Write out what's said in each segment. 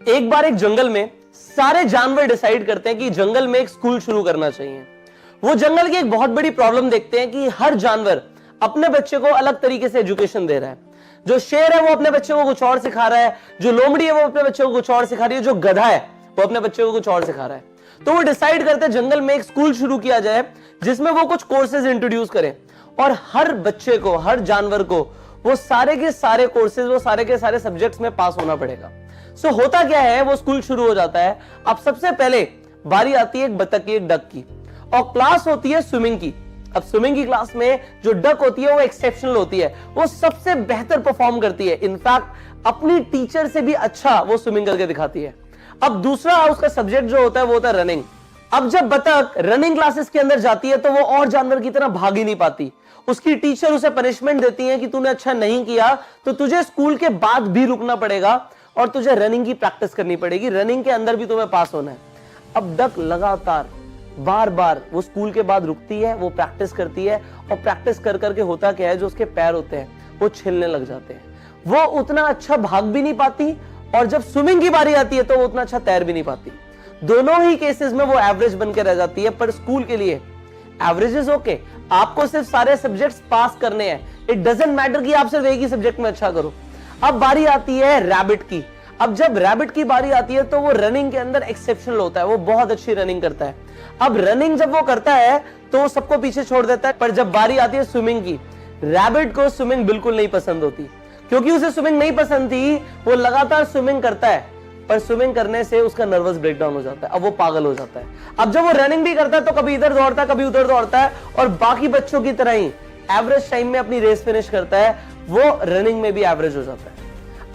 एक बार एक जंगल में सारे जानवर डिसाइड करते हैं कि जंगल में एक स्कूल शुरू करना चाहिए। वो जंगल की एक बहुत बड़ी प्रॉब्लम देखते हैं कि हर जानवर अपने बच्चे को अलग तरीके से एजुकेशन दे रहा है। जो शेर है वो अपने बच्चे को कुछ और सिखा रहा है, जो लोमड़ी है वो अपने बच्चे को कुछ और सिखा रही है, जो गधा है वो अपने बच्चे को कुछ और सिखा रहा है। तो वो डिसाइड करते हैं जंगल में एक स्कूल शुरू किया जाए जिसमें वो कुछ कोर्सेज इंट्रोड्यूस करें और हर बच्चे को, हर जानवर को वो सारे के सारे कोर्सेज, वो सारे के सारे सब्जेक्ट्स में पास होना पड़ेगा। सो होता क्या है, वो स्कूल शुरू हो जाता है। अब सबसे पहले बारी आती है एक बतख की, एक डक की, और क्लास होती है स्विमिंग की। अब स्विमिंग की क्लास में जो डक होती है वो एक्सेप्शनल होती है, वो सबसे बेहतर परफॉर्म करती है। इनफैक्ट अपनी टीचर से भी अच्छा वो स्विमिंग करके दिखाती है। अब दूसरा उसका सब्जेक्ट जो होता है वो होता है रनिंग। अब जब बतख रनिंग क्लासेस के अंदर जाती है तो वो और जानवर की तरह भाग ही नहीं पाती। उसकी टीचर उसे पनिशमेंट देती है कि तूने अच्छा नहीं किया तो तुझे स्कूल के बाद भी रुकना पड़ेगा और तुझे रनिंग की प्रैक्टिस करनी पड़ेगी, रनिंग के अंदर भी तुम्हें पास होना है। अब डक लगातार बार बार वो स्कूल के बाद रुकती है, वो प्रैक्टिस करती है, और प्रैक्टिस कर करके होता क्या है, जो उसके पैर होते हैं वो छिलने लग जाते हैं। वो उतना अच्छा भाग भी नहीं पाती और जब स्विमिंग की बारी आती है तो वो उतना अच्छा तैर भी नहीं पाती। दोनों ही केसेस में वो एवरेज बनकर रह जाती है। पर स्कूल के लिए एवरेज इज ओके, आपको सिर्फ सारे सब्जेक्ट्स पास करने हैं। इट डजंट मैटर कि आप सिर्फ एक ही सब्जेक्ट में अच्छा करो। अब बारी आती है रैबिट की। अब जब रैबिट की बारी आती है तो वो रनिंग के अंदर एक्सेप्शनल होता है, वो बहुत अच्छी रनिंग करता है। अब रनिंग जब वो करता है तो वो सबको पीछे छोड़ देता है। पर जब बारी आती है स्विमिंग की, रैबिट को स्विमिंग बिल्कुल नहीं पसंद होती। क्योंकि उसे स्विमिंग नहीं पसंद थी, वो लगातार स्विमिंग करता है, पर स्विमिंग करने से उसका नर्वस ब्रेकडाउन हो जाता है। अब वो पागल हो जाता है। अब जब वो रनिंग भी करता है तो कभी इधर दौड़ता है, कभी उधर दौड़ता है, और बाकी बच्चों की तरह ही एवरेज टाइम में अपनी रेस फिनिश करता है। वो रनिंग में भी एवरेज हो जाता है।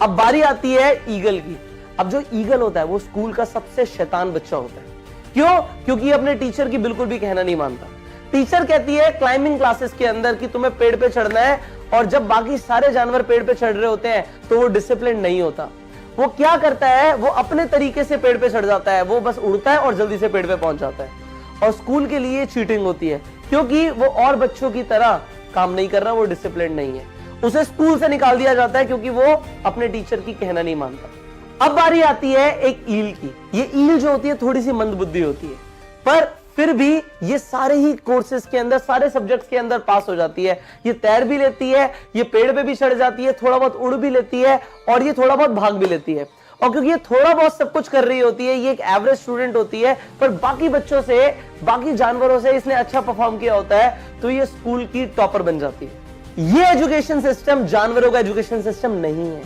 अब बारी आती है ईगल की। अब जो ईगल होता है वो स्कूल का सबसे शैतान बच्चा होता है। क्यों? क्योंकि अपने टीचर की बिल्कुल भी कहना नहीं मानता। टीचर कहती है क्लाइंबिंग क्लासेस के अंदर कि तुम्हें पेड़ पे चढ़ना है, और जब बाकी सारे जानवर पेड़ पे चढ़ रहे होते हैं तो वो डिसिप्लिन नहीं होता। वो क्या करता है, वो अपने तरीके से पेड़ पे चढ़ जाता है, वो बस उड़ता है और जल्दी से पेड़ पे पहुंच जाता है। और स्कूल के लिए चीटिंग होती है क्योंकि वो और बच्चों की तरह काम नहीं कर रहा, वो डिसिप्लिन नहीं है। उसे स्कूल से निकाल दिया जाता है क्योंकि वो अपने टीचर की कहना नहीं मानता। अब बारी आती है एक ईल की। ये ईल जो होती है थोड़ी सी मंदबुद्धि होती है, पर फिर भी ये सारे ही कोर्सेज के अंदर, सारे सब्जेक्ट्स के अंदर पास हो जाती है। ये तैर भी लेती है, ये पेड़ पे भी चढ़ जाती है, थोड़ा बहुत उड़ भी लेती है, और ये थोड़ा बहुत भाग भी लेती है। और क्योंकि ये थोड़ा बहुत सब कुछ कर रही होती है, ये एक एवरेज स्टूडेंट होती है, पर बाकी बच्चों से, बाकी जानवरों से इसने अच्छा परफॉर्म किया होता है, तो ये स्कूल की टॉपर बन जाती है। ये एजुकेशन सिस्टम जानवरों का एजुकेशन सिस्टम नहीं है,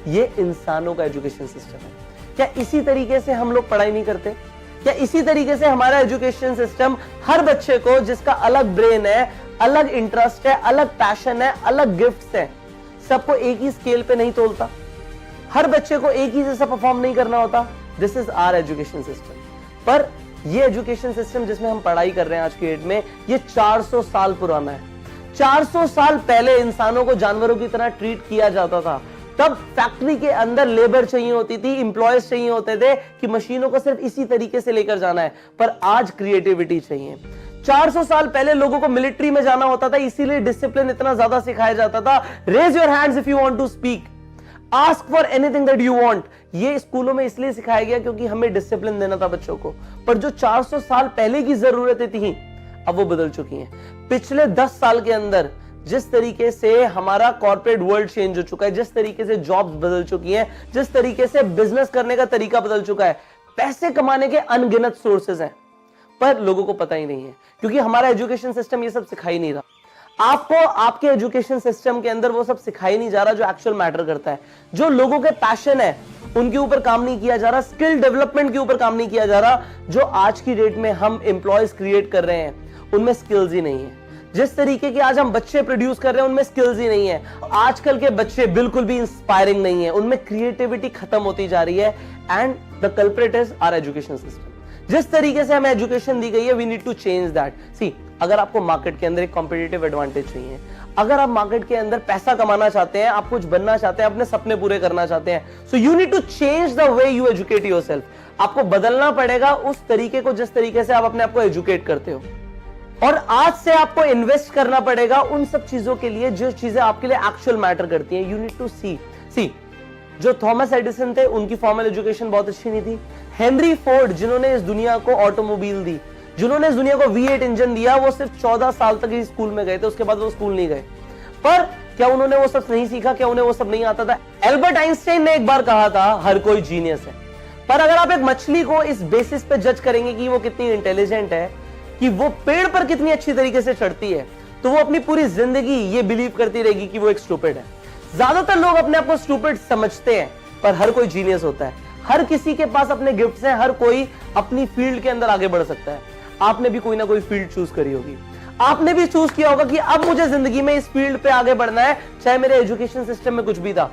ये इंसानों का एजुकेशन सिस्टम है। क्या इसी तरीके से हम लोग पढ़ाई नहीं करते? क्या इसी तरीके से हमारा एजुकेशन सिस्टम हर बच्चे को, जिसका अलग ब्रेन है, अलग इंटरेस्ट है, अलग पैशन है, अलग गिफ्ट्स है, सबको एक ही स्केल पे नहीं तोलता? हर बच्चे को एक ही जैसा परफॉर्म नहीं करना होता? This is our education system. पर ये एजुकेशन सिस्टम जिसमें हम पढ़ाई कर रहे हैं आज की डेट में, ये 400 साल पुराना है। 400 साल पहले इंसानों को जानवरों की तरह ट्रीट किया जाता था। तब फैक्ट्री के अंदर लेबर चाहिए होती थी, इंप्लॉयज चाहिए होते थे कि मशीनों को सिर्फ इसी तरीके से लेकर जाना है। पर आज क्रिएटिविटी चाहिए। 400 साल पहले लोगों को मिलिट्री में जाना होता था, इसीलिए डिसिप्लिन इतना ज्यादा सिखाया जाता था। Raise your hands if you want to speak, ask for anything that you want. ये स्कूलों में इसलिए सिखाया गया क्योंकि हमें डिसिप्लिन देना था बच्चों को। पर जो 400 साल पहले की जरूरतें थी अब वो बदल चुकी हैं। पिछले 10 साल के अंदर जिस तरीके से हमारा कॉर्पोरेट वर्ल्ड चेंज हो चुका है, जिस तरीके से जॉब्स बदल चुकी हैं, जिस तरीके से बिजनेस करने का तरीका बदल चुका है, पैसे कमाने के अनगिनत सोर्सेज हैं, पर लोगों को पता ही नहीं है क्योंकि हमारा एजुकेशन सिस्टम ये सब सिखा ही नहीं रहा। आपको आपके एजुकेशन सिस्टम के अंदर वो सब सिखाई नहीं जा रहा जो एक्चुअल मैटर करता है। जो लोगों के पैशन है उनके ऊपर काम नहीं किया जा रहा, स्किल डेवलपमेंट के ऊपर काम नहीं किया जा रहा। जो आज की डेट में हम एम्प्लॉयज क्रिएट कर रहे हैं उनमें स्किल्स ही नहीं है। जिस तरीके के आज हम बच्चे प्रोड्यूस कर रहे हैं उनमें स्किल्स ही नहीं है। आजकल के बच्चे बिल्कुल भी इंस्पायरिंग नहीं है, उनमें क्रिएटिविटी खत्म होती जा रही है। And the culprit is our education system. जिस तरीके से हमें एजुकेशन दी गई है, we need to change that. See, अगर आपको मार्केट के अंदर एक कॉम्पिटिटिव एडवांटेज चाहिए, अगर आप मार्केट के अंदर पैसा कमाना चाहते हैं, आप कुछ बनना चाहते हैं, अपने सपने पूरे करना चाहते हैं, so you need to change the way you educate yourself. आपको बदलना पड़ेगा उस तरीके को जिस तरीके से आप अपने आप को एजुकेट करते हो। और आज से आपको इन्वेस्ट करना पड़ेगा उन सब चीजों के लिए जो चीजें आपके लिए एक्चुअल मैटर करती हैं। यू नीड टू सी जो थॉमस एडिसन थे उनकी फॉर्मल एजुकेशन बहुत अच्छी नहीं थी। हेनरी फोर्ड जिन्होंने इस दुनिया को ऑटोमोबाइल दी, जिन्होंने इस दुनिया को V8 इंजन दिया, वो सिर्फ 14 साल तक ही स्कूल में गए थे, उसके बाद वो स्कूल नहीं गए। पर क्या उन्होंने वो सब नहीं सीखा? क्या उन्हें वो सब नहीं आता था? एल्बर्ट आइंस्टाइन ने एक बार कहा था हर कोई जीनियस है। पर अगर आप एक मछली को इस बेसिस पे जज करेंगे कि वो कितनी इंटेलिजेंट है, कि वो पेड़ पर कितनी अच्छी तरीके से चढ़ती है, तो वो अपनी पूरी जिंदगी ये बिलीव करती रहेगी कि वो एक स्टूपिड है। ज्यादातर लोग अपने आप को स्टूपिड समझते हैं, पर हर कोई जीनियस होता है। हर किसी के पास अपने गिफ्ट्स हैं, हर कोई अपनी फील्ड के अंदर आगे बढ़ सकता है। आपने भी कोई ना कोई फील्ड चूज करी होगी, आपने भी चूज किया होगा कि अब मुझे जिंदगी में इस फील्ड पे आगे बढ़ना है, चाहे मेरे एजुकेशन सिस्टम में कुछ भी था।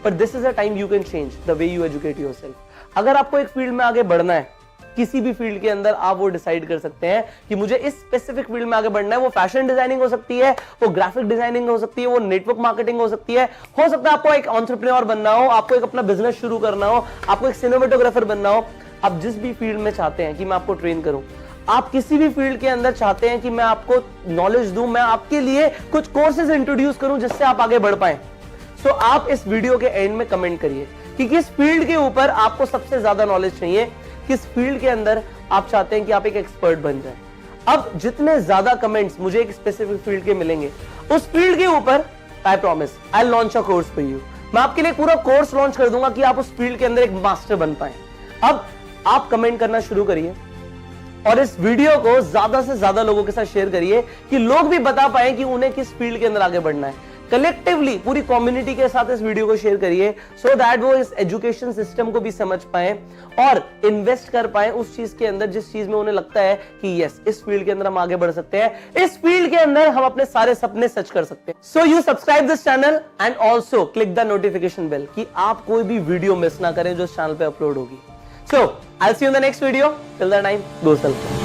पर this is a time you can change the way you educate yourself. अगर आपको एक फील्ड में आगे बढ़ना है, किसी भी फील्ड के अंदर, आप वो डिसाइड कर सकते हैं कि मुझे इस स्पेसिफिक फील्ड में आगे बढ़ना है। वो फैशन डिजाइनिंग हो सकती है, वो ग्राफिक डिजाइनिंग हो सकती है, वो नेटवर्क मार्केटिंग हो सकती है। हो सकता है आपको एक एंटरप्रेन्योर बनना हो, आपको एक अपना बिजनेस शुरू करना हो, आपको एक सिनेमेटोग्राफर बनना हो। आप जिस भी फील्ड में चाहते हैं कि मैं आपको ट्रेन करूं, आप किसी भी फील्ड के अंदर चाहते हैं कि मैं आपको नॉलेज दूं, मैं आपके लिए कुछ कोर्सेज इंट्रोड्यूस करूं जिससे आप आगे बढ़ पाए, तो आप इस वीडियो के एंड में कमेंट करिए कि किस फील्ड के ऊपर आपको सबसे ज्यादा नॉलेज चाहिए, किस फील्ड के अंदर आप चाहते हैं कि आप एक एक्सपर्ट बन जाए। अब जितने ज्यादा कमेंट्स मुझे एक स्पेसिफिक फील्ड के मिलेंगे, उस फील्ड के ऊपर I promise I launch a course for you. मैं आपके लिए पूरा कोर्स लॉन्च कर दूंगा कि आप उस फील्ड के अंदर एक मास्टर बन पाए। अब आप कमेंट करना शुरू करिए और इस वीडियो को ज्यादा से ज्यादा लोगों के साथ शेयर करिए कि लोग भी बता पाए कि उन्हें किस फील्ड के अंदर आगे बढ़ना है। कलेक्टिवली पूरी कम्युनिटी के साथ इस वीडियो को शेयर करिए, सो दैट वो इस एजुकेशन सिस्टम को भी समझ पाए और इन्वेस्ट कर पाए उस चीज के अंदर जिस चीज में उन्हें लगता है कि यस, इस फील्ड के अंदर हम आगे बढ़ सकते हैं, इस फील्ड के अंदर हम अपने सारे सपने सच कर सकते हैं। So you subscribe this channel and also click the notification bell कि आप कोई भी वीडियो मिस ना करें जो इस चैनल पे अपलोड होगी। So I will see you in the next video. Till that time, go self.